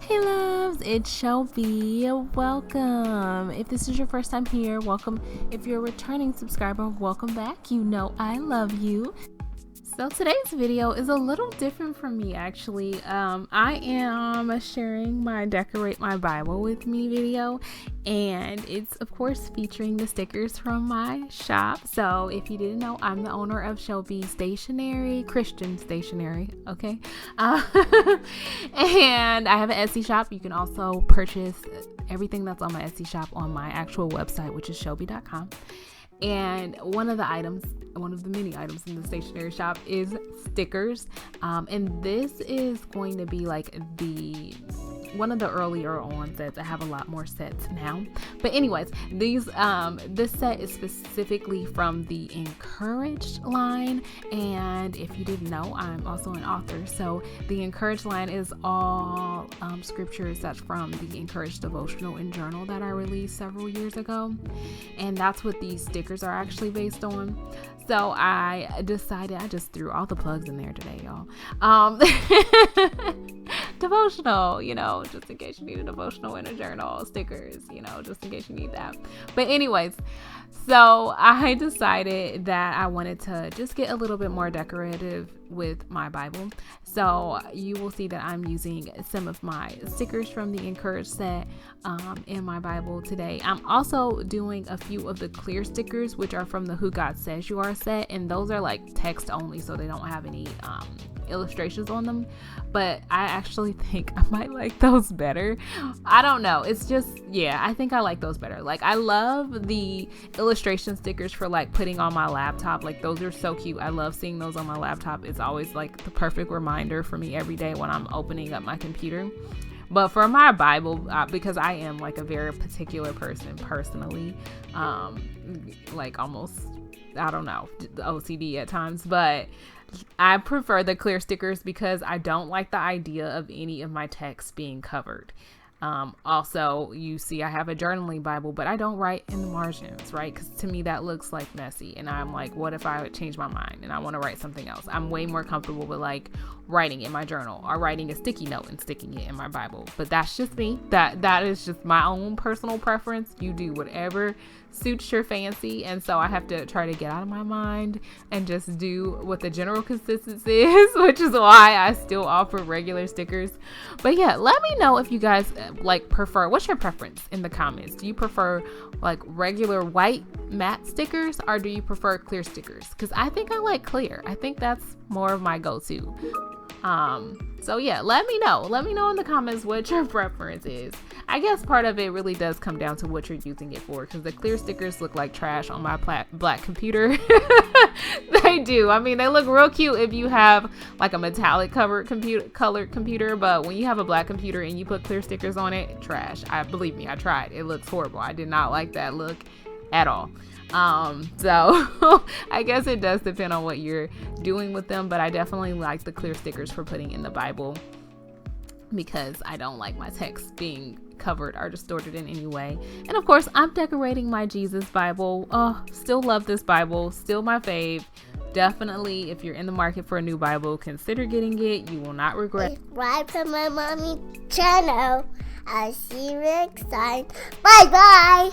Hey loves, it's Shelby. Welcome. If this is your first time here, welcome. If you're a returning subscriber, welcome back. You know I love you. So today's video is a little different from me actually. I am sharing my Decorate My Bible with Me video, and it's of course featuring the stickers from my shop. So if you didn't know, I'm the owner of Shelby Stationery, Christian Stationery, okay? And I have an Etsy shop. You can also purchase everything that's on my Etsy shop on my actual website, which is shelby.com. And one of the many items in the stationery shop is stickers, and this is going to be like one of the earlier on sets. I have a lot more sets now, but anyways, this set is specifically from the Encouraged line. And if you didn't know, I'm also an author, so the Encouraged line is all scriptures that's from the Encouraged devotional and journal that I released several years ago, and that's what these stickers are actually based on. So I decided, I just threw all the plugs in there today, y'all. Devotional, just in case you need a devotional and a journal, stickers, just in case you need that. But anyways, so I decided that I wanted to just get a little bit more decorative with my Bible. So you will see that I'm using some of my stickers from the Encouraged set in my Bible today. I'm also doing a few of the clear stickers, which are from the Who God Says You Are set, and those are like text only, so they don't have any illustrations on them. But I actually think I might like those better. I don't know, it's just, I think I like those better. Like, I love the illustration stickers for like putting on my laptop. Like, those are so cute. I love seeing those on my laptop. It's always like the perfect reminder for me every day when I'm opening up my computer. But for my Bible, because I am like a very particular person personally, like almost, I don't know, OCD at times, but I prefer the clear stickers because I don't like the idea of any of my text being covered. Also, you see I have a journaling Bible, but I don't write in the margins, right? Because to me that looks like messy, and I'm like, what if I would change my mind and I want to write something else? I'm way more comfortable with like writing in my journal or writing a sticky note and sticking it in my Bible. But that's just me. That is just my own personal preference. You do whatever suits your fancy, and so I have to try to get out of my mind and just do what the general consensus is, which is why I still offer regular stickers. But yeah, let me know if you guys like prefer, what's your preference in the comments? Do you prefer like regular white matte stickers, or do you prefer clear stickers? Because I think I like clear. I think that's more of my go-to. So yeah, let me know in the comments what your preference is. I guess part of it really does come down to what you're using it for, because the clear stickers look like trash on my black computer. They do. I mean, they look real cute if you have like a metallic colored computer, but when you have a black computer and you put clear stickers on it, trash. Believe me, I tried. It looks horrible. I did not like that look at all. So I guess it does depend on what you're doing with them, but I definitely like the clear stickers for putting in the Bible because I don't like my text being covered or distorted in any way. And of course, I'm decorating my Jesus Bible. Still love this Bible, still my fave. Definitely, if you're in the market for a new Bible, consider getting it. You will not regret. Subscribe to my mommy channel. I'll see you next time. Bye bye.